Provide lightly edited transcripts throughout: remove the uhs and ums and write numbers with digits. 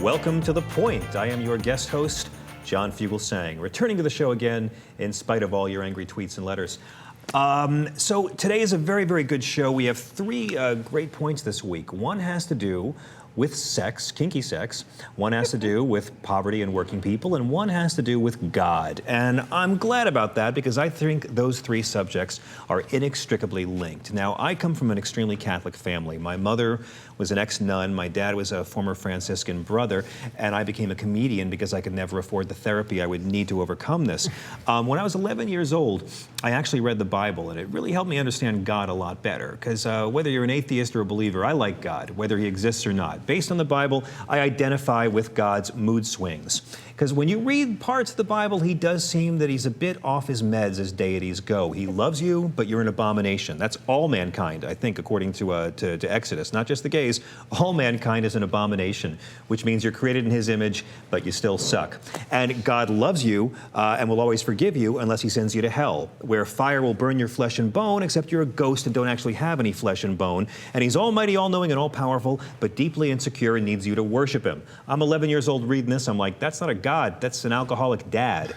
Welcome to The Point. I am your guest host, John Fugelsang, returning to the show again in spite of all your angry tweets and letters. So today is a very, very good show. We have three great points this week. One has to do with sex, kinky sex. One has to do with poverty and working people, and one has to do with God. And I'm glad about that because I think those three subjects are inextricably linked. Now, I come from an extremely Catholic family. My mother was an ex-nun, my dad was a former Franciscan brother, and I became a comedian because I could never afford the therapy I would need to overcome this. When I was 11 years old, I actually read the Bible, and it really helped me understand God a lot better, because whether you're an atheist or a believer, I like God, whether he exists or not. Based on the Bible, I identify with God's mood swings. Because when you read parts of the Bible, he does seem that he's a bit off his meds as deities go. He loves you, but you're an abomination. That's all mankind, I think, according to Exodus. Not just the gays. All mankind is an abomination, which means you're created in his image, but you still suck. And God loves you and will always forgive you unless he sends you to hell, where fire will burn your flesh and bone, except you're a ghost and don't actually have any flesh and bone. And he's almighty, all-knowing, and all-powerful, but deeply insecure and needs you to worship him. I'm 11 years old reading this. I'm like, that's not a God. That's an alcoholic dad.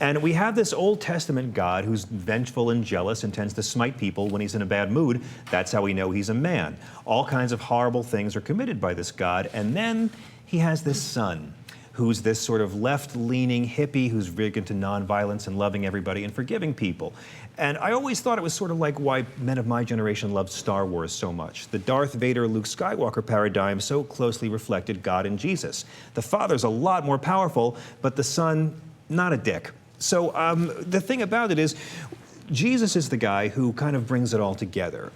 And we have this Old Testament God who's vengeful and jealous and tends to smite people when he's in a bad mood. That's how we know he's a man. All kinds of horrible things are committed by this God. And then he has this son who's this sort of left-leaning hippie who's big into nonviolence and loving everybody and forgiving people. And I always thought it was sort of like why men of my generation loved Star Wars so much. The Darth Vader, Luke Skywalker paradigm so closely reflected God and Jesus. The father's a lot more powerful, but the son, not a dick. So the thing about it is, Jesus is the guy who kind of brings it all together.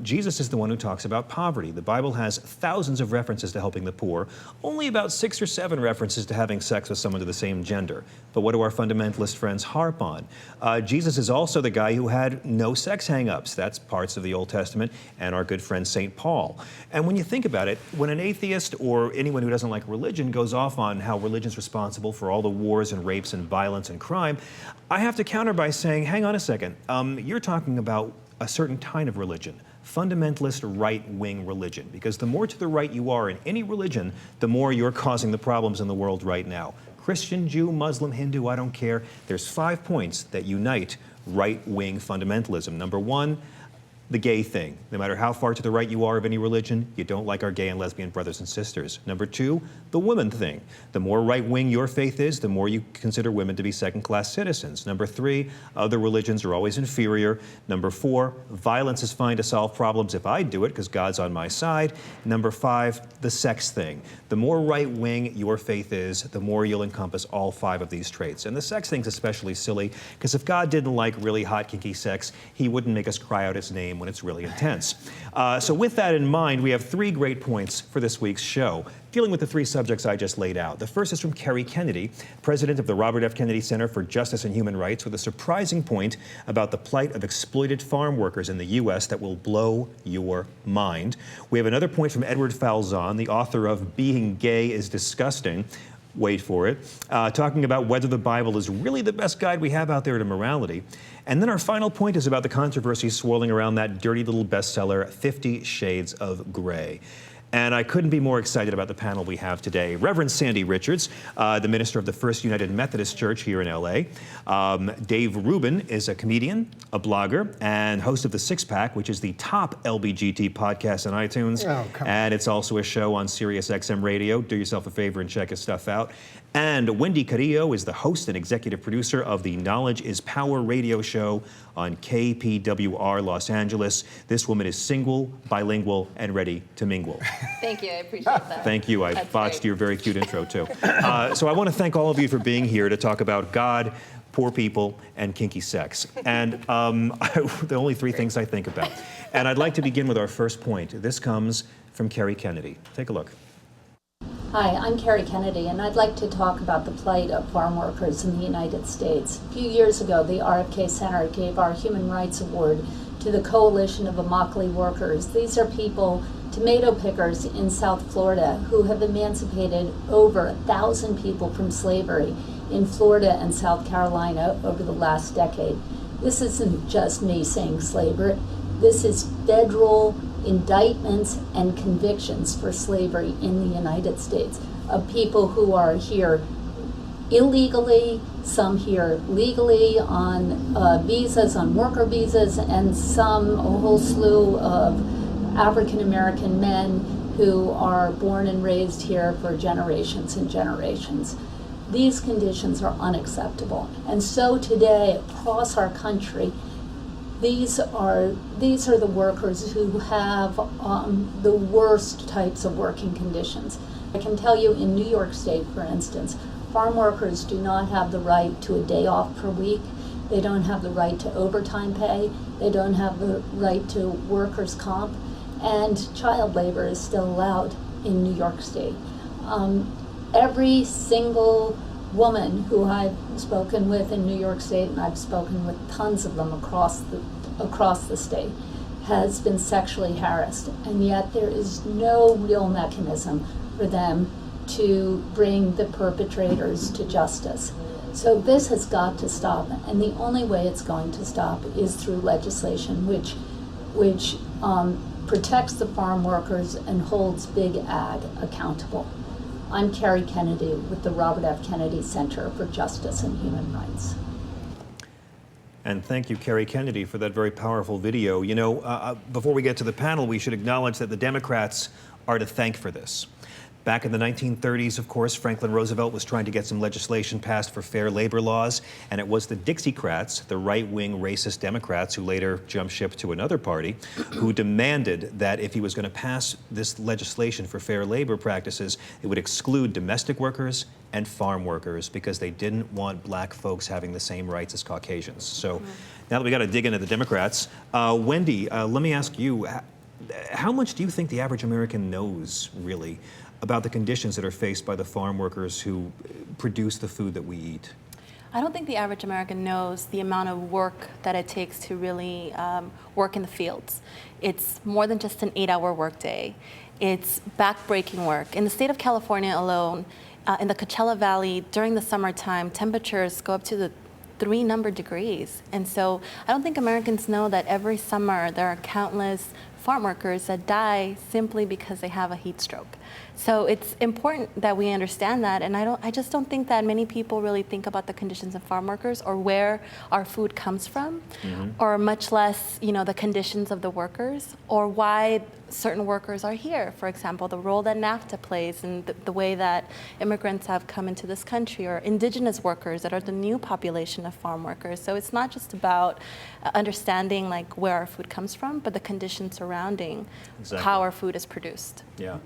Jesus is the one who talks about poverty. The Bible has thousands of references to helping the poor, only about 6 or 7 references to having sex with someone of the same gender. But what do our fundamentalist friends harp on? Jesus is also the guy who had no sex hang-ups. That's parts of the Old Testament and our good friend St. Paul. And when you think about it, when an atheist or anyone who doesn't like religion goes off on how religion's responsible for all the wars and rapes and violence and crime, I have to counter by saying, hang on a second. You're talking about a certain kind of religion, fundamentalist right-wing religion, because the more to the right you are in any religion, the more you're causing the problems in the world right now. Christian, Jew, Muslim, Hindu, I don't care. There's 5 points that unite right-wing fundamentalism. Number 1, the gay thing. No matter how far to the right you are of any religion, you don't like our gay and lesbian brothers and sisters. Number 2, the woman thing. The more right-wing your faith is, the more you consider women to be second-class citizens. Number 3, other religions are always inferior. Number 4, violence is fine to solve problems if I do it because God's on my side. Number 5, the sex thing. The more right-wing your faith is, the more you'll encompass all 5 of these traits. And the sex thing's especially silly because if God didn't like really hot, kinky sex, he wouldn't make us cry out his name when it's really intense. So with that in mind, we have 3 great points for this week's show, dealing with the 3 subjects I just laid out. The first is from Kerry Kennedy, president of the Robert F. Kennedy Center for Justice and Human Rights, with a surprising point about the plight of exploited farm workers in the U.S. that will blow your mind. We have another point from Edward Falzon, the author of Being Gay is Disgusting. Wait for it, talking about whether the Bible is really the best guide we have out there to morality. And then our final point is about the controversy swirling around that dirty little bestseller, 50 Shades of Grey. And I couldn't be more excited about the panel we have today. Reverend Sandie Richards, the minister of the First United Methodist Church here in L.A. Dave Rubin is a comedian, a blogger, and host of The Six Pack, which is the top LBGT podcast on iTunes. And it's also a show on Sirius XM Radio. Do yourself a favor and check his stuff out. And Wendy Carrillo is the host and executive producer of the Knowledge is Power radio show on KPWR Los Angeles. This woman is single, bilingual, and ready to mingle. Thank you, I appreciate that. Thank you. I botched your very cute intro, too. So I want to thank all of you for being here to talk about God, poor people, and kinky sex. And the only 3 things I think about. And I'd like to begin with our first point. This comes from Kerry Kennedy. Take a look. Hi, I'm Kerry Kennedy, and I'd like to talk about the plight of farm workers in the United States. A few years ago, the RFK Center gave our Human Rights Award to the Coalition of Immokalee Workers. These are people, tomato pickers in South Florida, who have emancipated over 1,000 people from slavery in Florida and South Carolina over the last decade. This isn't just me saying slavery. This is federal indictments and convictions for slavery in the United States of people who are here illegally, some here legally on visas, on worker visas, and a whole slew of African American men who are born and raised here for generations and generations. These conditions are unacceptable. And so today, across our country, these are the workers who have the worst types of working conditions. I can tell you in New York State, for instance, farm workers do not have the right to a day off per week. They don't have the right to overtime pay. They don't have the right to workers' comp. And child labor is still allowed in New York State. Every single woman who I've spoken with in New York State, and I've spoken with tons of them across the state, has been sexually harassed, and yet there is no real mechanism for them to bring the perpetrators to justice. So this has got to stop, and the only way it's going to stop is through legislation which protects the farm workers and holds Big Ag accountable. I'm Kerry Kennedy with the Robert F. Kennedy Center for Justice and Human Rights. And thank you, Kerry Kennedy, for that very powerful video. You know, before we get to the panel, we should acknowledge that the Democrats are to thank for this. Back in the 1930s, of course, Franklin Roosevelt was trying to get some legislation passed for fair labor laws, and it was the Dixiecrats, the right-wing racist Democrats who later jumped ship to another party, who demanded that if he was going to pass this legislation for fair labor practices, it would exclude domestic workers and farm workers because they didn't want black folks having the same rights as Caucasians. So now that we got to dig into the Democrats, Wendy, let me ask you, how much do you think the average American knows, really, about the conditions that are faced by the farm workers who produce the food that we eat? I don't think the average American knows the amount of work that it takes to really work in the fields. It's more than just an 8-hour workday. It's back-breaking work. In the state of California alone, in the Coachella Valley, during the summertime, temperatures go up to the 3 degrees. And so I don't think Americans know that every summer there are countless farm workers that die simply because they have a heat stroke. So it's important that we understand that, and I just don't think that many people really think about the conditions of farm workers or where our food comes from, or much less, you know, the conditions of the workers or why certain workers are here. For example, the role that NAFTA plays and the way that immigrants have come into this country, or indigenous workers that are the new population of farm workers. So it's not just about understanding like where our food comes from, but the conditions surrounding how our food is produced. Yeah.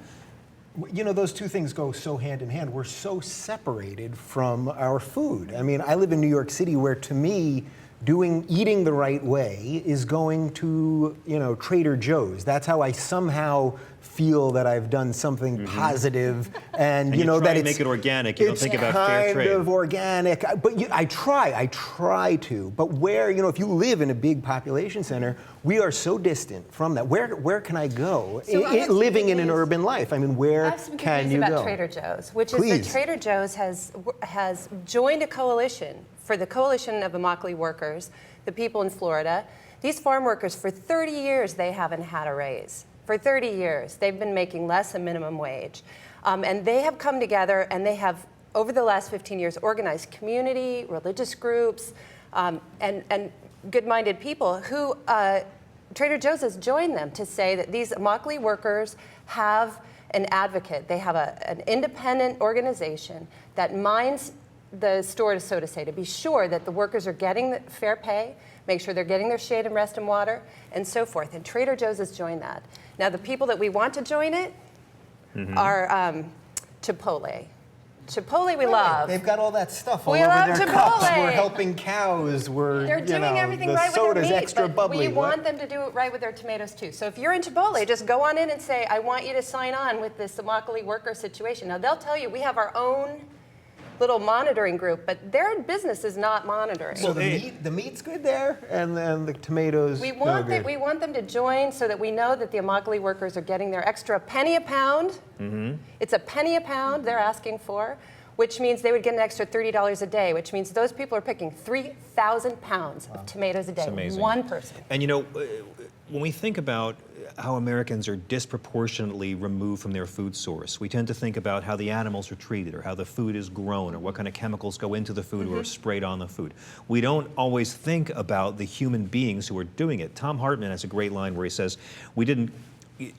You know, those two things go so hand in hand. We're so separated from our food. I mean, I live in New York City, where to me, eating the right way is going to, you know, Trader Joe's. That's how I somehow feel that I've done something positive, and you know that it's make it organic. You don't think about fair trade. It's kind of organic, but I try to. But where, you know, if you live in a big population center, we are so distant from that. Where can I go? Living in an urban life, I mean, where can you go? about Trader Joe's, which is that Trader Joe's has joined a coalition for the Coalition of Immokalee Workers, the people in Florida. These farm workers, for 30 years, they haven't had a raise. For 30 years, they've been making less than minimum wage. And they have come together, and they have, over the last 15 years, organized community, religious groups, and good-minded people who Trader Joe's has joined them to say that these Immokalee workers have an advocate. They have an independent organization that minds the store, so to say, to be sure that the workers are getting the fair pay, make sure they're getting their shade and rest and water, and so forth. And Trader Joe's has joined that. Now, the people that we want to join it are Chipotle. Chipotle we love. They've got all that stuff all We over love their Chipotle. cups. We're helping cows. They're doing everything right with their meat, extra but bubbly. we want them to do it right with their tomatoes too. So if you're in Chipotle, just go on in and say, I want you to sign on with this Immokalee worker situation. Now, they'll tell you we have our own little monitoring group, but their business is not monitoring. So the meat's good there, and then the tomatoes. We want them to join so that we know that the Immokalee workers are getting their extra penny a pound. It's a penny a pound they're asking for, which means they would get an extra $30 a day, which means those people are picking 3,000 pounds of tomatoes a day. It's amazing. One person. And you know, when we think about how Americans are disproportionately removed from their food source, we tend to think about how the animals are treated or how the food is grown or what kind of chemicals go into the food or are sprayed on the food. We don't always think about the human beings who are doing it. Tom Hartman has a great line where he says, we didn't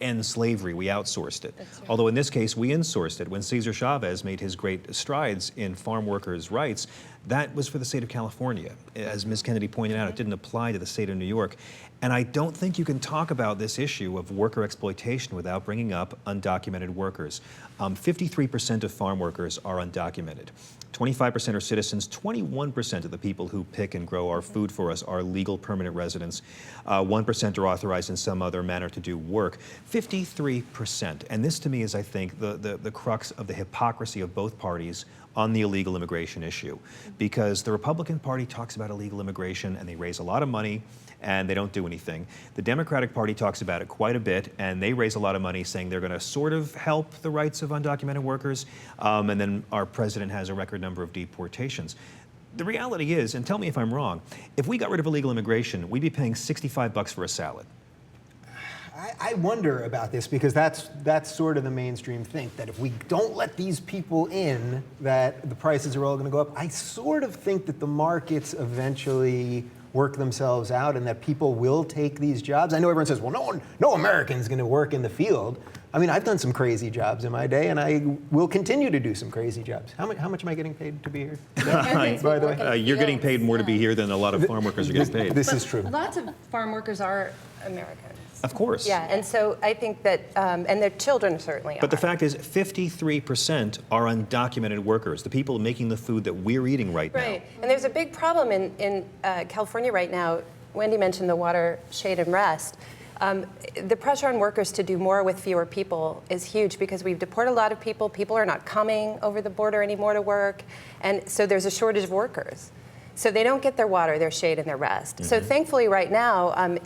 end slavery, we outsourced it. Right. Although in this case, we insourced it. When Cesar Chavez made his great strides in farm workers' rights, that was for the state of California. As Ms. Kennedy pointed out, it didn't apply to the state of New York. And I don't think you can talk about this issue of worker exploitation without bringing up undocumented workers. 53% of farm workers are undocumented. 25% are citizens. 21% of the people who pick and grow our food for us are legal permanent residents. 1% are authorized in some other manner to do work. 53%. And this to me is, I think, the crux of the hypocrisy of both parties on the illegal immigration issue. Because the Republican Party talks about illegal immigration and they raise a lot of money and they don't do anything. The Democratic Party talks about it quite a bit, and they raise a lot of money saying they're going to sort of help the rights of undocumented workers, and then our president has a record number of deportations. The reality is, and tell me if I'm wrong, if we got rid of illegal immigration, we'd be paying $65 for a salad. I wonder about this because that's sort of the mainstream think, that if we don't let these people in, that the prices are all going to go up. I sort of think that the markets eventually work themselves out and that people will take these jobs. I know everyone says, well, no American's going to work in the field. I mean, I've done some crazy jobs in my day, and I will continue to do some crazy jobs. How much am I getting paid to be here? By the way, you're getting paid more to be here than a lot of farm workers are getting paid. This is true. Lots of farm workers are Americans. Of course. Yeah, and so I think that, and their children certainly are. But the fact is, 53% are undocumented workers, the people making the food that we're eating right now. Right, and there's a big problem in California right now. Wendy mentioned the water, shade, and rest. The pressure on workers to do more with fewer people is huge because we've deported a lot of people. People are not coming over the border anymore to work, and so there's a shortage of workers. So they don't get their water, their shade, and their rest. So thankfully right now,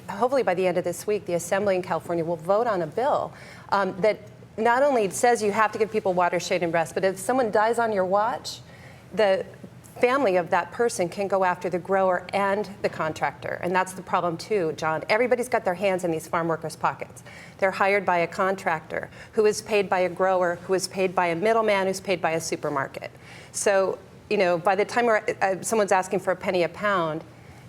hopefully by the end of this week, the Assembly in California will vote on a bill that not only says you have to give people water, shade, and rest, but if someone dies on your watch, the family of that person can go after the grower and the contractor. And that's the problem too, John. Everybody's got their hands in these farm workers' pockets. They're hired by a contractor who is paid by a grower, who is paid by a middleman, who's paid by a supermarket. So, you know, by the time someone's asking for a penny a pound,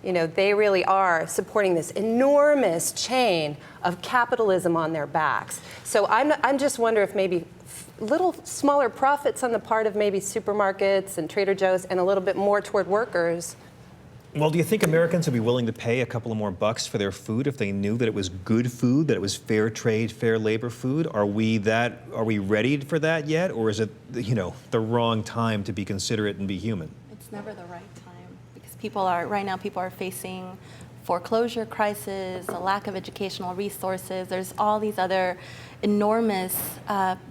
you know, they really are supporting this enormous chain of capitalism on their backs. So I'm just wondering if maybe little smaller profits on the part of maybe supermarkets and Trader Joe's and a little bit more toward workers. Well, do you think Americans would be willing to pay a couple of more bucks for their food if they knew that it was good food, that it was fair trade, fair labor food? Are we ready for that yet, or is it, you know, the wrong time to be considerate and be human? It's never the right time because right now people are facing foreclosure crisis, a lack of educational resources. There's all these other enormous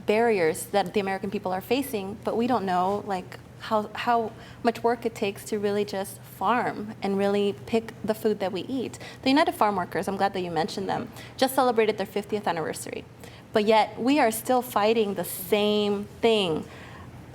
barriers that the American people are facing, but we don't know like how much work it takes to really just farm and really pick the food that we eat. The United Farm Workers, I'm glad that you mentioned them, just celebrated their 50th anniversary. But yet we are still fighting the same thing.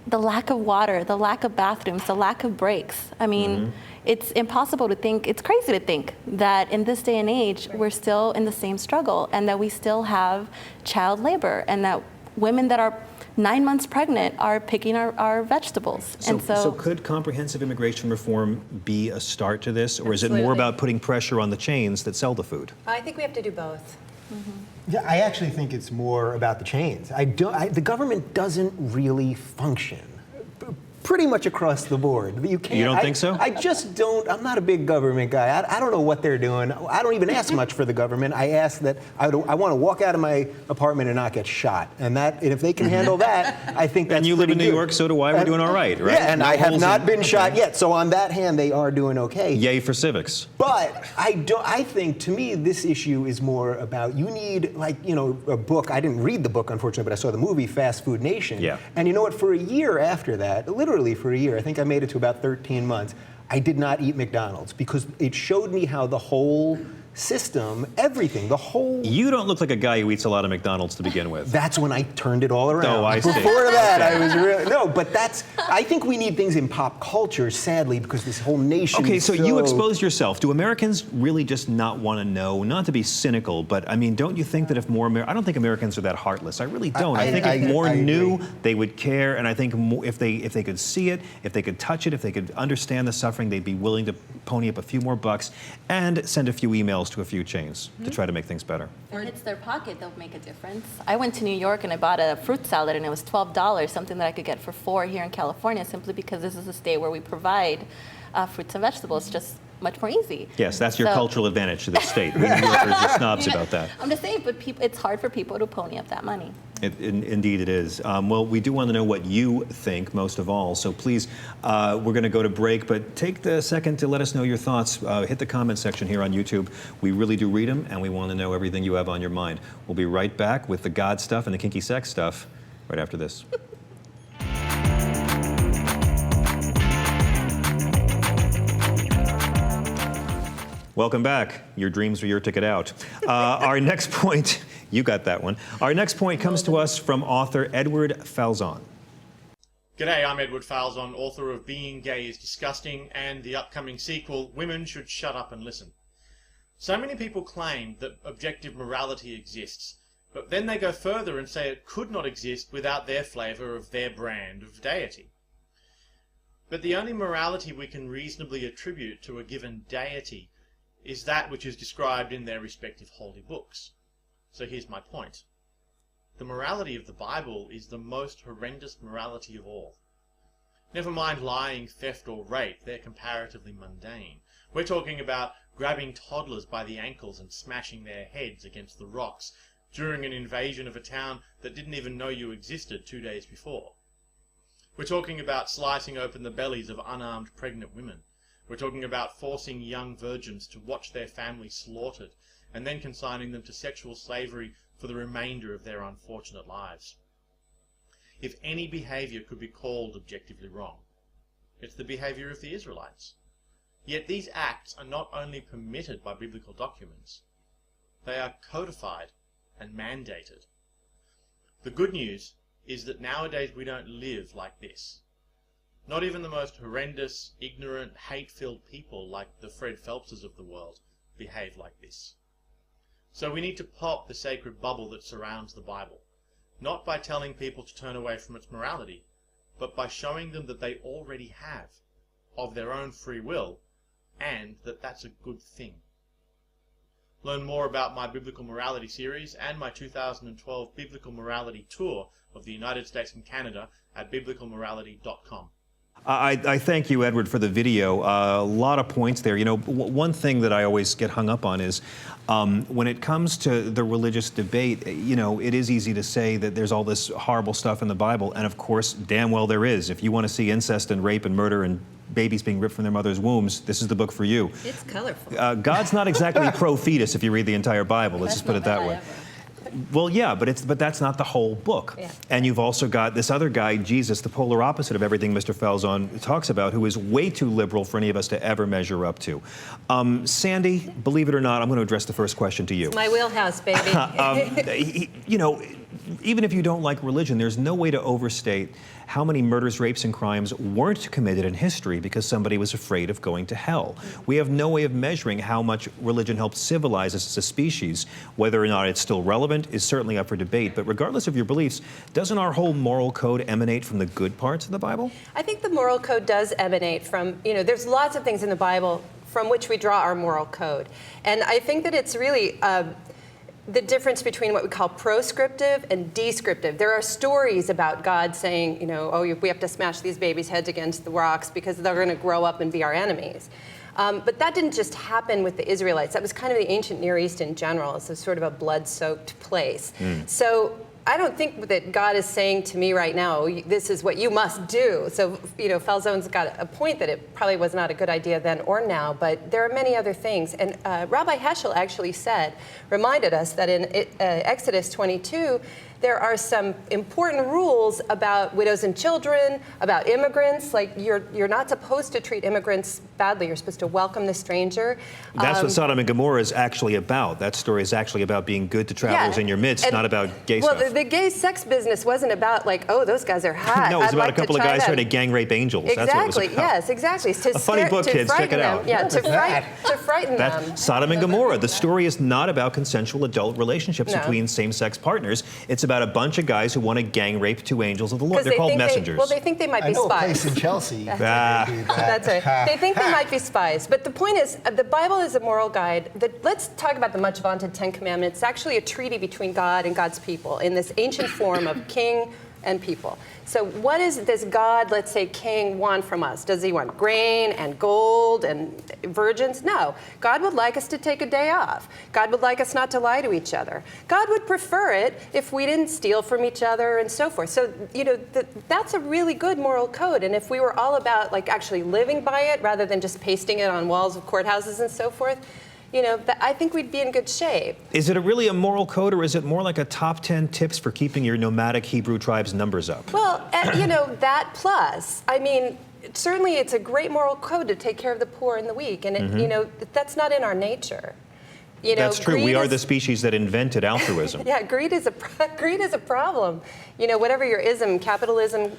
The lack of water, the lack of bathrooms, the lack of breaks. I mean, it's impossible to think, it's crazy to think that in this day and age, we're still in the same struggle and that we still have child labor and that women that are 9 months pregnant are picking our vegetables. So could comprehensive immigration reform be a start to this, or is it more about putting pressure on the chains that sell the food? I think we have to do both. Yeah, I actually think it's more about the chains. The government doesn't really function pretty much across the board. You don't think so? I just don't. I'm not a big government guy. I don't know what they're doing. I don't even ask much for the government. I ask that I want to walk out of my apartment and not get shot. And if they can handle that, I think that's And you live in New good. York, so do I. We're doing all right, right? Yeah, and I have not been shot yet. So on that hand, they are doing okay. Yay for civics. But I think, to me, this issue is more about, you need, like, you know, a book. I didn't read the book, unfortunately, but I saw the movie Fast Food Nation. Yeah. And you know what? For a year after that, literally for a year, I think I made it to about 13 months, I did not eat McDonald's because it showed me how the whole system, everything, the whole... You don't look like a guy who eats a lot of McDonald's to begin with. That's when I turned it all around. Oh, I see. Before that, I was really... No, but that's... I think we need things in pop culture, sadly, because this whole nation Okay, is so you exposed yourself. Do Americans really just not want to know? Not to be cynical, but I mean, don't you think that if more... I don't think Americans are that heartless. I really don't. I think if more knew, they would care, and I think more, if they could see it, if they could touch it, if they could understand the suffering, they'd be willing to pony up a few more bucks and send a few emails to a few chains to try to make things better. Or hits their pocket, they'll make a difference. I went to New York and I bought a fruit salad and it was $12, something that I could get for $4 here in California, simply because this is a state where we provide fruits and vegetables just much more easy. Yes, that's your cultural advantage to this state. We New Yorkers are snobs about that. I'm just saying, but it's hard for people to pony up that money. Indeed it is. Well, we do want to know what you think most of all, so please, we're going to go to break, but take the second to let us know your thoughts. Hit the comment section here on YouTube. We really do read them, and we want to know everything you have on your mind. We'll be right back with the God stuff and the kinky sex stuff right after this. Welcome back. Your dreams are your ticket out. Our next point, you got that one. Our next point comes to us from author Edward Falzon. G'day, I'm Edward Falzon, author of Being Gay is Disgusting and the upcoming sequel, Women Should Shut Up and Listen. So many people claim that objective morality exists, but then they go further and say it could not exist without their flavour of their brand of deity. But the only morality we can reasonably attribute to a given deity is that which is described in their respective holy books. So here's my point. The morality of the Bible is the most horrendous morality of all. Never mind lying, theft, or rape, they're comparatively mundane. We're talking about grabbing toddlers by the ankles and smashing their heads against the rocks during an invasion of a town that didn't even know you existed 2 days before. We're talking about slicing open the bellies of unarmed pregnant women. We're talking about forcing young virgins to watch their families slaughtered and then consigning them to sexual slavery for the remainder of their unfortunate lives. If any behaviour could be called objectively wrong, it's the behaviour of the Israelites. Yet these acts are not only permitted by biblical documents, they are codified and mandated. The good news is that nowadays we don't live like this. Not even the most horrendous, ignorant, hate-filled people like the Fred Phelpses of the world behave like this. So we need to pop the sacred bubble that surrounds the Bible, not by telling people to turn away from its morality, but by showing them that they already have, of their own free will, and that that's a good thing. Learn more about my Biblical Morality series and my 2012 Biblical Morality Tour of the United States and Canada at biblicalmorality.com. I thank you, Edward, for the video. A lot of points there. You know, one thing that I always get hung up on is when it comes to the religious debate, you know, it is easy to say that there's all this horrible stuff in the Bible, and of course, damn well there is. If you want to see incest and rape and murder and babies being ripped from their mother's wombs, this is the book for you. It's colorful. God's not exactly pro-fetus if you read the entire Bible. Let's just put it that way. Well, yeah, but that's not the whole book. Yeah. And you've also got this other guy, Jesus, the polar opposite of everything Mr. Falzon talks about, who is way too liberal for any of us to ever measure up to. Sandie, believe it or not, I'm going to address the first question to you. It's my wheelhouse, baby. You know, even if you don't like religion, there's no way to overstate how many murders, rapes, and crimes weren't committed in history because somebody was afraid of going to hell. We have no way of measuring how much religion helped civilize us as a species. Whether or not it's still relevant is certainly up for debate, but regardless of your beliefs, doesn't our whole moral code emanate from the good parts of the Bible? I think the moral code does emanate from, you know, there's lots of things in the Bible from which we draw our moral code. And I think that it's really the difference between what we call proscriptive and descriptive. There are stories about God saying, you know, oh, we have to smash these babies' heads against the rocks because they're going to grow up and be our enemies. But that didn't just happen with the Israelites. That was kind of the ancient Near East in general. It's a sort of a blood-soaked place. So I don't think that God is saying to me right now, this is what you must do. So, you know, Falzon's got a point that it probably was not a good idea then or now, but there are many other things. And Rabbi Heschel actually reminded us that in Exodus 22, there are some important rules about widows and children, about immigrants. Like you're not supposed to treat immigrants badly. You're supposed to welcome the stranger. That's what Sodom and Gomorrah is actually about. That story is actually about being good to travelers in your midst, not about gay stuff. Well, the gay sex business wasn't about like, oh, those guys are hot. No, it was about a couple of guys trying to gang rape angels. Exactly. That's what it was about. Yes, exactly. A funny book, kids. Check it out. Yeah, to frighten them. That's Sodom and Gomorrah. The story is not about consensual adult relationships between same-sex partners. It's about a bunch of guys who want to gang rape two angels of the Lord. They're called messengers. They think they might be I know spies. a place in Chelsea. That's right. They think they might be spies. But the point is, the Bible is a moral guide. Let's talk about the much vaunted Ten Commandments. It's actually a treaty between God and God's people in this ancient form of king and people. So what does God, let's say king, want from us? Does he want grain and gold and virgins? No. God would like us to take a day off. God would like us not to lie to each other. God would prefer it if we didn't steal from each other and so forth. So, that's a really good moral code. And if we were all about like actually living by it rather than just pasting it on walls of courthouses and so forth, I think we'd be in good shape. Is it really a moral code, or is it more like a top 10 tips for keeping your nomadic Hebrew tribe's numbers up? Well, that plus, I mean, certainly it's a great moral code to take care of the poor and the weak, and that's not in our nature. That's true. We are the species that invented altruism. Yeah, greed is a problem. Whatever your ism, capitalism,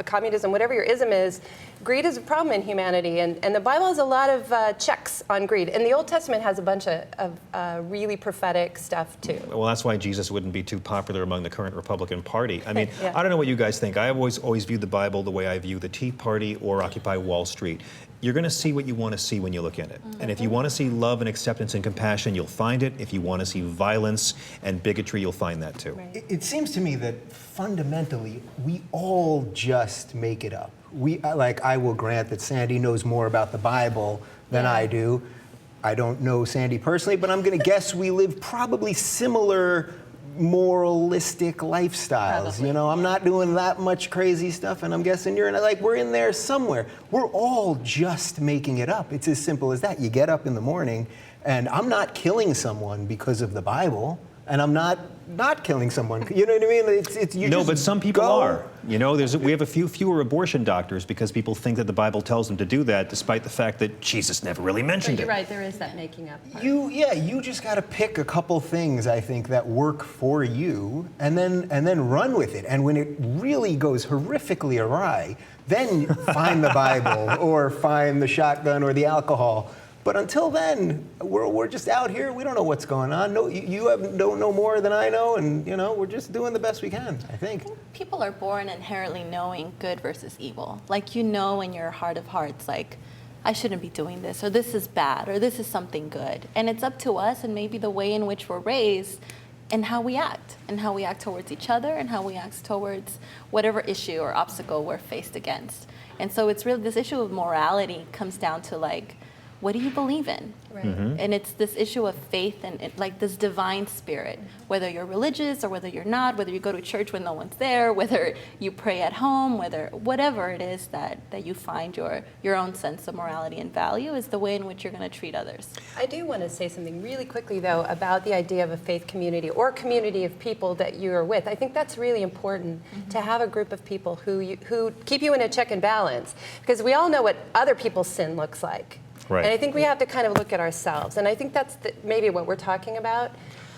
communism, whatever your ism is, greed is a problem in humanity. And the Bible has a lot of checks on greed. And the Old Testament has a bunch of really prophetic stuff, too. Well, that's why Jesus wouldn't be too popular among the current Republican Party. I mean, I don't know what you guys think. I have always viewed the Bible the way I view the Tea Party or Occupy Wall Street. You're going to see what you want to see when you look at it. And if you want to see love and acceptance and compassion, you'll find it. If you want to see violence and bigotry, you'll find that too. Right. It seems to me that fundamentally, we all just make it up. I will grant that Sandie knows more about the Bible than I do. I don't know Sandie personally, but I'm going to guess we live probably similar moralistic lifestyles. Probably. I'm not doing that much crazy stuff, and I'm guessing we're in there somewhere. We're all just making it up. It's as simple as that. You get up in the morning, and I'm not killing someone because of the Bible, and I'm not killing someone. You know what I mean? No, but some people are. We have a fewer abortion doctors because people think that the Bible tells them to do that, despite the fact that Jesus never really mentioned You're it. right, there is that making up part. You just got to pick a couple things, I think, that work for you, and then run with it. And when it really goes horrifically awry, then find the Bible or find the shotgun or the alcohol. But until then, we're just out here. We don't know what's going on. No, you don't know more than I know, and we're just doing the best we can, I think. People are born inherently knowing good versus evil. Like in your heart of hearts, like, I shouldn't be doing this, or this is bad, or this is something good. And it's up to us and maybe the way in which we're raised and how we act towards each other, and how we act towards whatever issue or obstacle we're faced against. And so it's really, this issue of morality comes down to like, what do you believe in? Right. And it's this issue of faith and like this divine spirit, whether you're religious or whether you're not, whether you go to church when no one's there, whether you pray at home, whatever it is that you find your own sense of morality and value is the way in which you're going to treat others. I do want to say something really quickly, though, about the idea of a faith community or community of people that you are with. I think that's really important to have a group of people who keep you in a check and balance, because we all know what other people's sin looks like. Right. And I think we have to kind of look at ourselves. And I think that's maybe what we're talking about.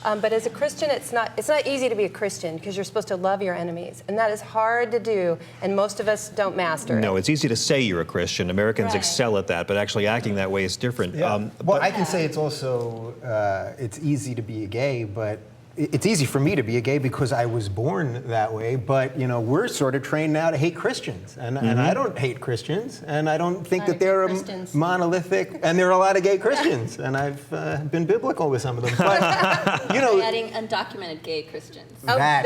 But as a Christian, it's not easy to be a Christian because you're supposed to love your enemies. And that is hard to do. And most of us don't master it. No, it's easy to say you're a Christian. Americans excel at that, but actually acting that way is different. Yeah. I can say it's also, it's easy to be a gay, but it's easy for me to be a gay because I was born that way, but we're sort of trained now to hate Christians, and I don't hate Christians, and I don't think that they're monolithic, and there are a lot of gay Christians, and I've been biblical with some of them. But adding undocumented gay Christians. Wow.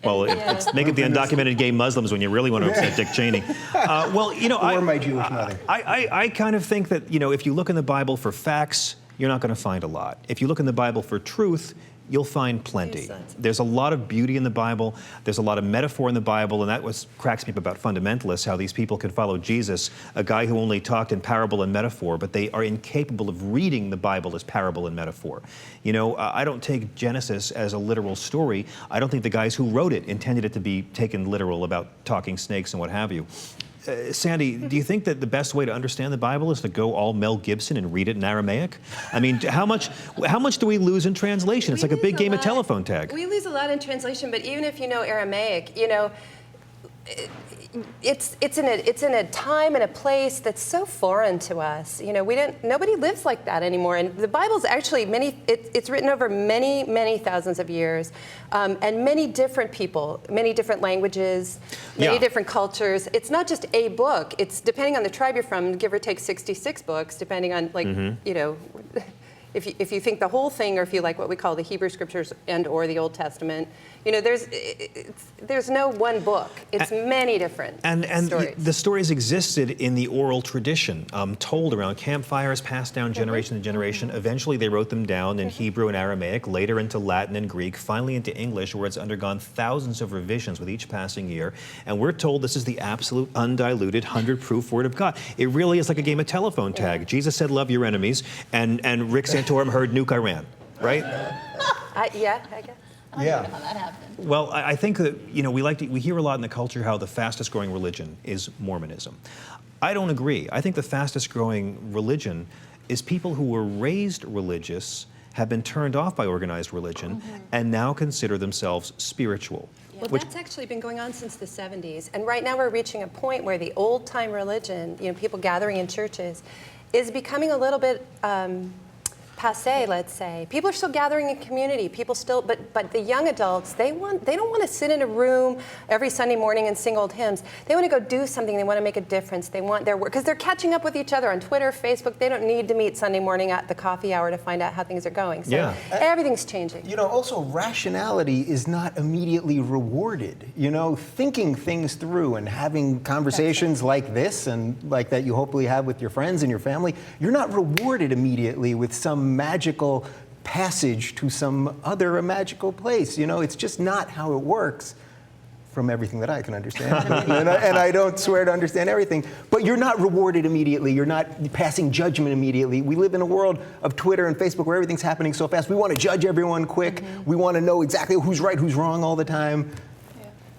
Well, it's make it the undocumented gay Muslims when you really want to upset Dick Cheney. Or my Jewish mother. I kind of think that if you look in the Bible for facts, you're not going to find a lot. If you look in the Bible for truth, you'll find plenty. There's a lot of beauty in the Bible. There's a lot of metaphor in the Bible, and that was cracks me up about fundamentalists, how these people can follow Jesus, a guy who only talked in parable and metaphor, but they are incapable of reading the Bible as parable and metaphor. You know, I don't take Genesis as a literal story. I don't think the guys who wrote it intended it to be taken literal about talking snakes and what have you. Sandie, do you think that the best way to understand the Bible is to go all Mel Gibson and read it in Aramaic? I mean, how much do we lose in translation? It's like a big game of telephone tag. We lose a lot in translation, but even if you know Aramaic, you know, it's in a time and a place that's so foreign to us. You know, nobody lives like that anymore. And the Bible's actually it's written over many thousands of years, and many different people, many different languages, many different cultures. It's not just a book. It's depending on the tribe you're from, give or take 66 books, depending on you know. If you think the whole thing, or if you like what we call the Hebrew Scriptures and/or the Old Testament, you know, there's no one book. It's many different stories. The stories existed in the oral tradition, told around campfires, passed down generation to generation. Eventually, they wrote them down in Hebrew and Aramaic, later into Latin and Greek, finally into English, where it's undergone thousands of revisions with each passing year. And we're told this is the absolute, undiluted, 100-proof Word of God. It really is like a game of telephone tag. Jesus said, "Love your enemies," and Rick Santorum heard "Nuke Iran," right? Yeah, I guess. I don't know how that happened. Well, I think that, you know, we hear a lot in the culture how the fastest growing religion is Mormonism. I don't agree. I think the fastest growing religion is people who were raised religious, have been turned off by organized religion, and now consider themselves spiritual. Well, that's actually been going on since the 70s. And right now we're reaching a point where the old-time religion, you know, people gathering in churches, is becoming a little bit passé, let's say. People are still gathering in community. People still, but the young adults, they don't want to sit in a room every Sunday morning and sing old hymns. They want to go do something. They want to make a difference. They want their work, because they're catching up with each other on Twitter, Facebook. They don't need to meet Sunday morning at the coffee hour to find out how things are going. So everything's changing. You know, also rationality is not immediately rewarded. You know, thinking things through and having conversations like this and like that you hopefully have with your friends and your family, you're not rewarded immediately with some magical passage to some other magical place. You know, it's just not how it works, from everything that I can understand. and I don't swear to understand everything. But you're not rewarded immediately. You're not passing judgment immediately. We live in a world of Twitter and Facebook where everything's happening so fast. We want to judge everyone quick. We want to know exactly who's right, who's wrong all the time.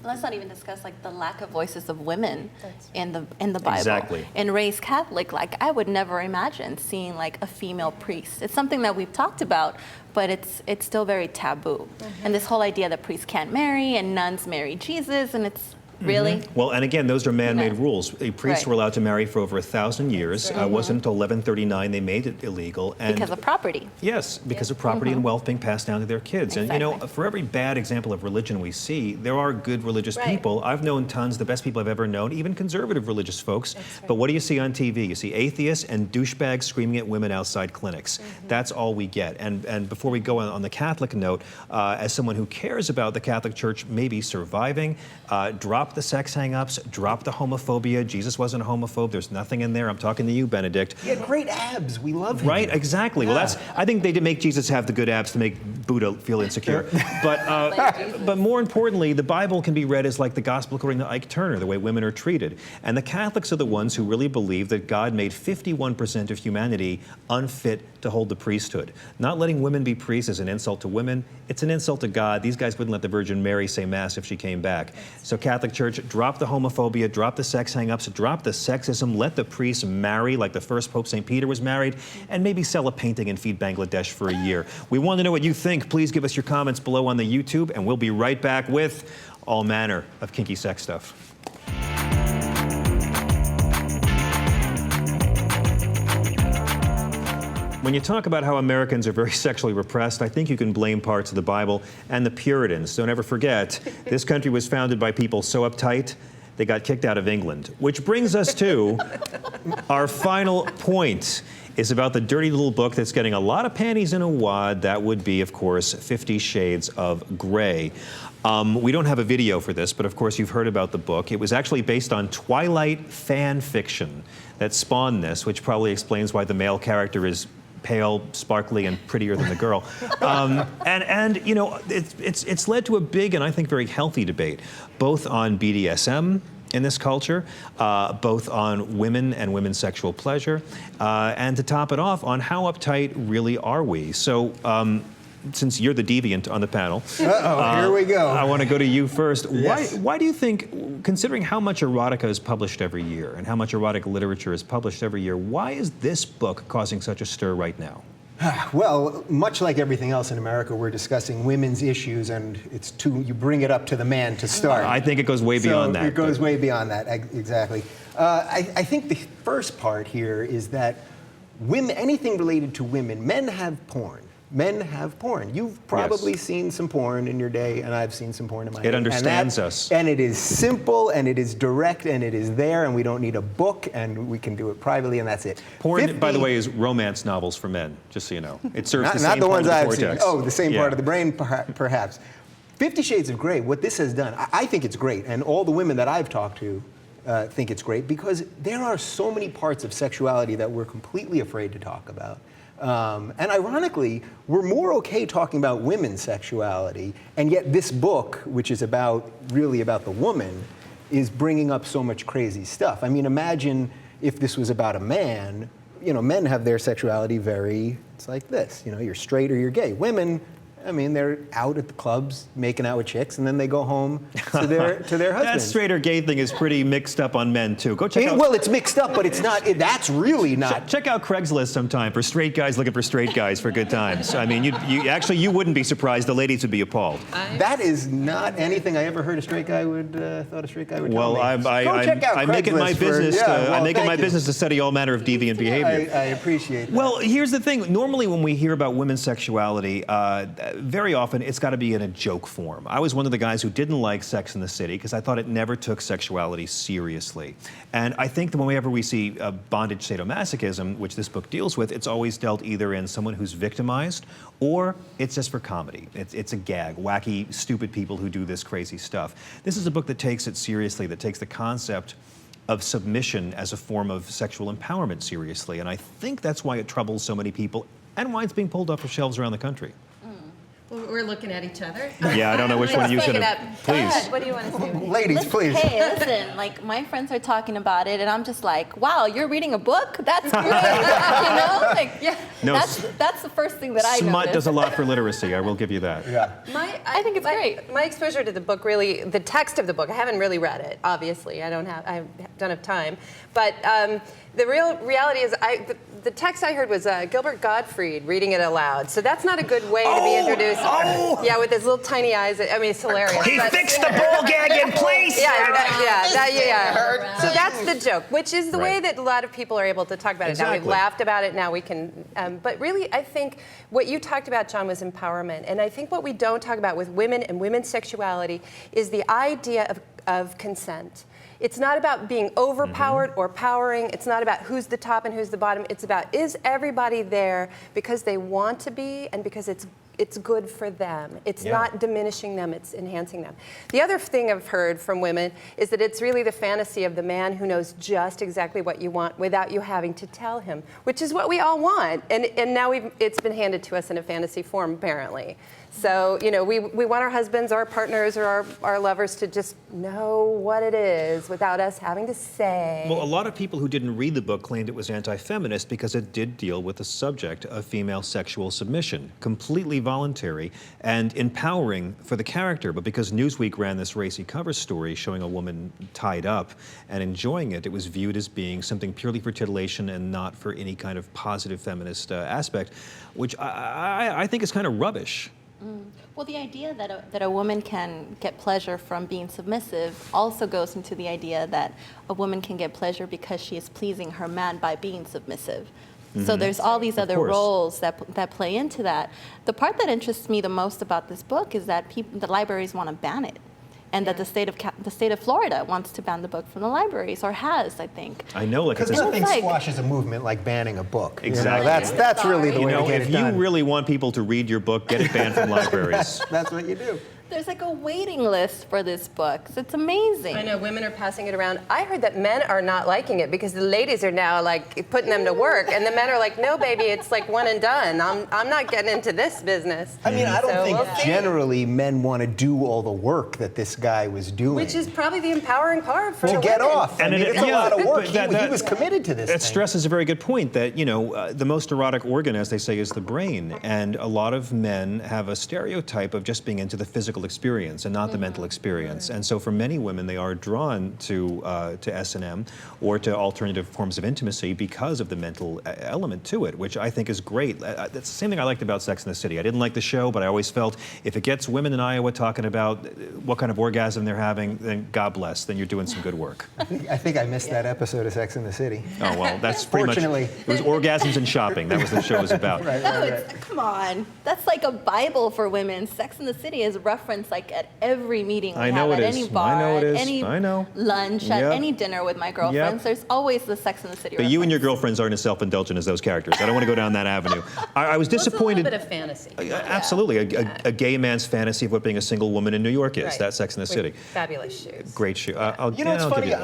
Let's not even discuss like the lack of voices of women in the Bible. Exactly. And raised Catholic, like I would never imagine seeing like a female priest. It's something that we've talked about, but it's still very taboo. And this whole idea that priests can't marry and nuns marry Jesus, and it's really? Well, and again, those are man-made rules. Priests were allowed to marry for over 1,000 years. It wasn't until 1139 they made it illegal. And because of property. Yes, because of property and wealth being passed down to their kids. And, you know, for every bad example of religion we see, there are good religious people. I've known tons, the best people I've ever known, even conservative religious folks. But what do you see on TV? You see atheists and douchebags screaming at women outside clinics. That's all we get. And before we go on the Catholic note, as someone who cares about the Catholic Church maybe surviving, drop the sex hang-ups, drop the homophobia. Jesus wasn't a homophobe. There's nothing in there. I'm talking to you, Benedict. He had great abs. We love him. Right, exactly. Well, I think they did make Jesus have the good abs to make Buddha feel insecure. But more importantly, the Bible can be read as like the gospel according to Ike Turner, the way women are treated. And the Catholics are the ones who really believe that God made 51% of humanity unfit to hold the priesthood. Not letting women be priests is an insult to women. It's an insult to God. These guys wouldn't let the Virgin Mary say Mass if she came back. So Catholic Church, drop the homophobia, drop the sex hang-ups, drop the sexism, let the priests marry like the first Pope St. Peter was married, and maybe sell a painting and feed Bangladesh for a year. We want to know what you think. Please give us your comments below on the YouTube, and we'll be right back with all manner of kinky sex stuff. When you talk about how Americans are very sexually repressed, I think you can blame parts of the Bible and the Puritans. Don't ever forget, this country was founded by people so uptight, they got kicked out of England. Which brings us to our final point. Is about the dirty little book that's getting a lot of panties in a wad. That would be, of course, 50 Shades of Grey. We don't have a video for this, but of course you've heard about the book. It was actually based on Twilight fan fiction that spawned this, which probably explains why the male character is pale, sparkly, and prettier than the girl. And you know, it's led to a big and I think very healthy debate, both on BDSM in this culture, both on women and women's sexual pleasure, and to top it off, on how uptight really are we. So, since you're the deviant on the panel, here we go. I want to go to you first. Yes. Why do you think, considering how much erotica is published every year and how much erotic literature is published every year, why is this book causing such a stir right now? Well, much like everything else in America, we're discussing women's issues, and you bring it up to the man to start. I think it goes way beyond that. It goes way beyond that, exactly. I think the first part here is that women, anything related to women, men have porn. Men have porn. You've probably seen some porn in your day, and I've seen some porn in my day. It understands us. And it is simple, and it is direct, and it is there, and we don't need a book, and we can do it privately, and that's it. Porn, by the way, is romance novels for men, just so you know. It serves the not same the part ones of the I've cortex. seen. Oh, the same part of the brain, perhaps. 50 Shades of Grey, what this has done, I think it's great, and all the women that I've talked to think it's great, because there are so many parts of sexuality that we're completely afraid to talk about. And ironically, we're more okay talking about women's sexuality, and yet this book, which is really about the woman, is bringing up so much crazy stuff. I mean, imagine if this was about a man. You know, men have their sexuality it's like this. You know, you're straight or you're gay. Women, I mean, they're out at the clubs making out with chicks, and then they go home to their husbands. That straight or gay thing is pretty mixed up on men, too. Go check out... Well, it's mixed up, but it's not... That's really not... Check out Craigslist sometime for straight guys looking for straight guys for good times. I mean, you wouldn't be surprised. The ladies would be appalled. That is not anything I ever heard a straight guy would... thought a straight guy would well, tell me. I make it my business to study all manner of deviant behavior. I appreciate that. Well, here's the thing. Normally when we hear about women's sexuality, very often it's got to be in a joke form. I was one of the guys who didn't like Sex and the City because I thought it never took sexuality seriously. And I think that whenever we see bondage sadomasochism, which this book deals with, it's always dealt either in someone who's victimized or it's just for comedy. It's a gag, wacky, stupid people who do this crazy stuff. This is a book that takes it seriously, that takes the concept of submission as a form of sexual empowerment seriously. And I think that's why it troubles so many people and why it's being pulled off of shelves around the country. Well, we're looking at each other. Yeah, I don't know which one of you should have. Please. What do you want to say? Ladies, please. Hey, listen, like my friends are talking about it, and I'm just like, wow, you're reading a book? That's great. You know, like, yeah, No, that's the first thing that I Smut noticed. does a lot for literacy, I will give you that. Yeah. I think it's great. My exposure to the book, really, the text of the book, I haven't really read it, obviously. I don't have time. But the real reality is, the text I heard was Gilbert Gottfried reading it aloud. So that's not a good way to be introduced. Yeah, with his little tiny eyes. I mean, it's hilarious. He fixed the ball gag in place! Yeah. So that's the joke, which is the way that a lot of people are able to talk about it. Now we've laughed about it, now we can, but really I think what you talked about, John, was empowerment. And I think what we don't talk about with women and women's sexuality is the idea of consent. It's not about being overpowered or powering. It's not about who's the top and who's the bottom. It's about, is everybody there because they want to be and because it's good for them. It's not diminishing them, it's enhancing them. The other thing I've heard from women is that it's really the fantasy of the man who knows just exactly what you want without you having to tell him, which is what we all want. And now it's been handed to us in a fantasy form, apparently. So, you know, we want our husbands, our partners, or our lovers to just know what it is without us having to say. Well, a lot of people who didn't read the book claimed it was anti-feminist because it did deal with the subject of female sexual submission, completely voluntary and empowering for the character. But because Newsweek ran this racy cover story showing a woman tied up and enjoying it, it was viewed as being something purely for titillation and not for any kind of positive feminist aspect, which I think is kind of rubbish. Well, the idea that a woman can get pleasure from being submissive also goes into the idea that a woman can get pleasure because she is pleasing her man by being submissive. So there's all these other roles that play into that. The part that interests me the most about this book is that the libraries want to ban it. And that the state of Florida wants to ban the book from the libraries, or has, I think. I know, like because nothing squashes a movement like banning a book. Exactly. You know, that's really the way to get it done. If you really want people to read your book, get it banned from libraries. That's what you do. There's like a waiting list for this book. So it's amazing. I know women are passing it around. I heard that men are not liking it because the ladies are now like putting them to work, and the men are like, no, baby, it's like one and done. I'm not getting into this business. I mean, I don't think we'll see. generally men want to do all the work that this guy was doing. Which is probably the empowering part for to the get women. off. I mean, it's a lot of work. He was committed to this That thing. stresses a very good point that, the most erotic organ, as they say, is the brain. And a lot of men have a stereotype of just being into the physical experience and not the mental experience. And so for many women, they are drawn to S&M or to alternative forms of intimacy because of the mental element to it, which I think is great. That's the same thing I liked about Sex and the City. I didn't like the show, but I always felt if it gets women in Iowa talking about what kind of orgasm they're having, then God bless, then you're doing some good work. I think I missed that episode of Sex and the City. Oh, well, that's pretty much, Fortunately. it was orgasms and shopping. That was the show was about. Come on. That's like a Bible for women. Sex and the City is referenced like at every meeting we have, at any bar, at any lunch, at any dinner with my girlfriends. There's always the Sex and the City But reference. you and your girlfriends aren't as self-indulgent as those characters. I don't want to go down that avenue. I was disappointed. It's a little bit of fantasy. Absolutely. A gay man's fantasy of what being a single woman in New York is. Right. That's Sex and the City. Fabulous shoes. Great shoe. It's funny.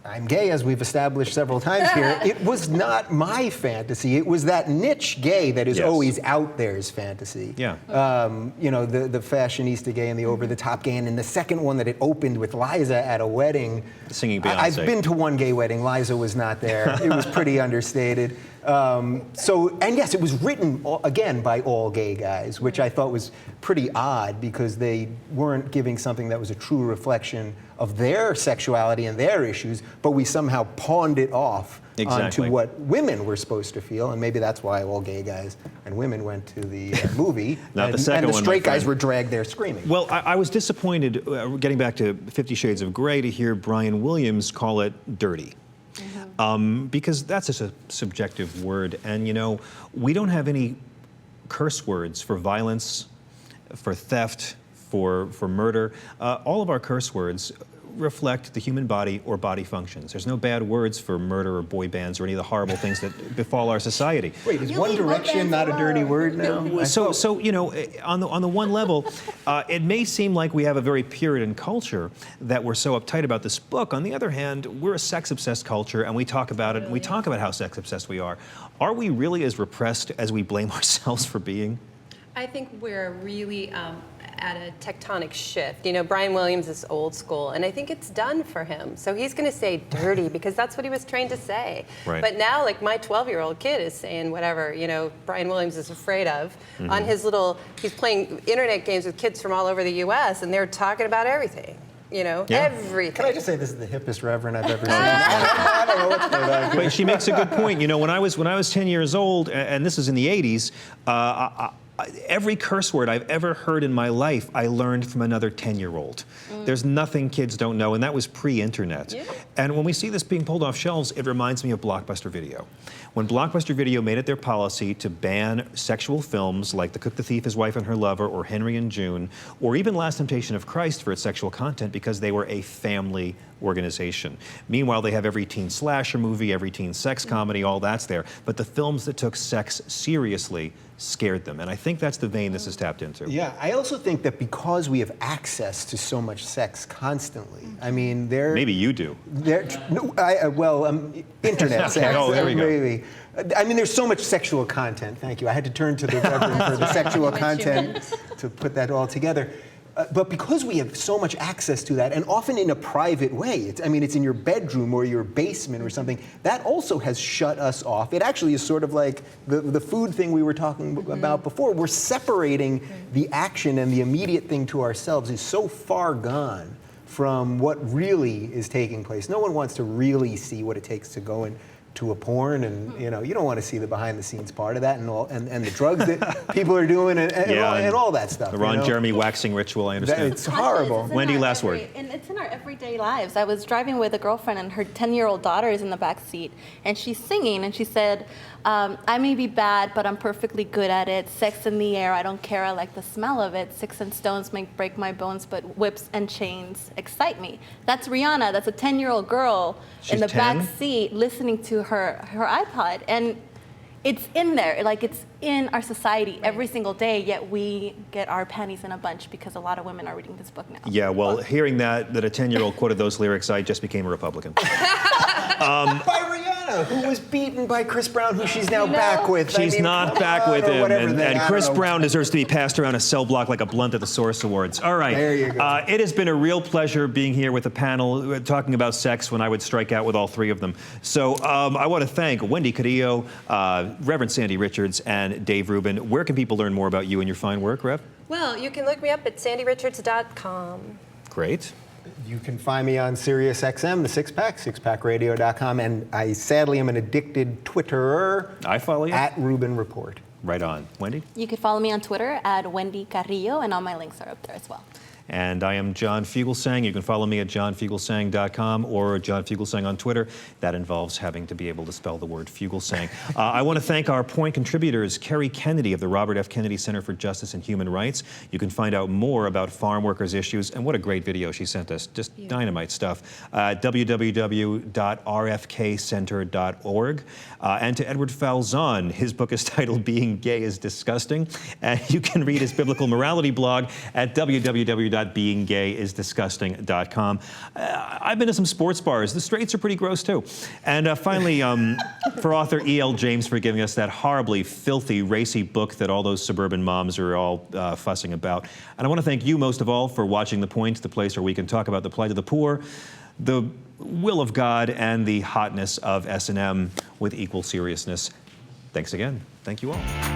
I'm gay, as we've established several times here. It was not my fantasy. It was that niche gay that is always out there's fantasy. Yeah. The fashionista gay and the over-the-top gay. And in the second one that it opened with Liza at a wedding. Singing Beyonce. I've been to one gay wedding. Liza was not there. It was pretty understated. And yes, it was written, again, by all gay guys, which I thought was pretty odd because they weren't giving something that was a true reflection of their sexuality and their issues, but we somehow pawned it off onto what women were supposed to feel, and maybe that's why all gay guys and women went to the movie. Not the second and the one, straight my friend. guys were dragged there screaming. Well, I was disappointed, getting back to 50 Shades of Grey, to hear Brian Williams call it dirty. Because that's just a subjective word. And, we don't have any curse words for violence, for theft, for murder. All of our curse words reflect the human body or body functions. There's no bad words for murder or boy bands or any of the horrible things that befall our society. Wait, is One Direction not a dirty word now? So on the one level, it may seem like we have a very Puritan culture that we're so uptight about this book. On the other hand, we're a sex-obsessed culture, and we talk about it, and we talk about how sex-obsessed we are. Are we really as repressed as we blame ourselves for being? I think we're really at a tectonic shift. Brian Williams is old school, and I think it's done for him. So he's going to say dirty because that's what he was trained to say. Right. But now, like my 12-year-old kid is saying whatever, Brian Williams is afraid of. On his he's playing internet games with kids from all over the U.S., and they're talking about everything. Everything. Can I just say this is the hippest reverend I've ever seen? I don't know what's going on. But she makes a good point. When I was 10 years old, and this is in the 80s, every curse word I've ever heard in my life, I learned from another 10-year-old. There's nothing kids don't know, and that was pre-internet. Yeah. And when we see this being pulled off shelves, it reminds me of Blockbuster Video. When Blockbuster Video made it their policy to ban sexual films like The Cook, the Thief, His Wife and Her Lover, or Henry and June, or even Last Temptation of Christ for its sexual content because they were a family organization. Meanwhile, they have every teen slasher movie, every teen sex comedy, all that's there. But the films that took sex seriously scared them. And I think that's the vein this is tapped into. Yeah, I also think that because we have access to so much sex constantly, I mean, Maybe you do. Internet sex. Oh, there we go. Maybe. I mean, there's so much sexual content. Thank you. I had to turn to the Reverend for the sexual content to put that all together. But because we have so much access to that, and often in a private way, it's in your bedroom or your basement or something, that also has shut us off. It actually is sort of like the food thing we were talking about before. We're separating the action and the immediate thing to ourselves is so far gone from what really is taking place. No one wants to really see what it takes to go into a porn, and you don't want to see the behind-the-scenes part of that, and the drugs that people are doing, and all that stuff. The Ron Jeremy waxing ritual, I understand. It's horrible. Wendy, last word. And it's in our everyday lives. I was driving with a girlfriend, and her 10-year-old daughter is in the back seat, and she's singing, and she said, I may be bad, but I'm perfectly good at it. Sex in the air, I don't care, I like the smell of it. Sticks and stones may break my bones, but whips and chains excite me. That's Rihanna. That's a 10-year-old girl in the back seat listening to her iPod. And it's in there, like it's in our society every single day, yet we get our panties in a bunch because a lot of women are reading this book now. Yeah, well, hearing that a 10-year-old quoted those lyrics, I just became a Republican. By Rihanna, who was beaten by Chris Brown, who she's now back with. She's not back with him, and Chris know. Brown deserves to be passed around a cell block like a blunt at the Source Awards. All right. There you go. It has been a real pleasure being here with a panel talking about sex when I would strike out with all three of them. So I want to thank Wendy Carrillo, Reverend Sandie Richards, and Dave Rubin. Where can people learn more about you and your fine work, Rev? Well, you can look me up at sandierichards.com. Great. You can find me on Sirius XM, the Six Pack, sixpackradio.com, and I sadly am an addicted Twitterer. I follow you. At Rubin Report. Right on. Wendy? You can follow me on Twitter at Wendy Carrillo, and all my links are up there as well. And I am John Fugelsang. You can follow me at johnfugelsang.com or John Fugelsang on Twitter. That involves having to be able to spell the word Fugelsang. I want to thank our point contributors, Kerry Kennedy of the Robert F. Kennedy Center for Justice and Human Rights. You can find out more about farm workers' issues, and what a great video she sent us. Just dynamite stuff. www.rfkcenter.org. And to Edward Falzon, his book is titled Being Gay is Disgusting. And you can read his biblical morality blog at www.beinggayisdisgusting.com. I've been to some sports bars. The straights are pretty gross, too. And finally, for author E.L. James for giving us that horribly filthy, racy book that all those suburban moms are all fussing about. And I want to thank you most of all for watching The Point, the place where we can talk about the plight of the poor, the will of God, and the hotness of S&M with equal seriousness. Thanks again. Thank you all.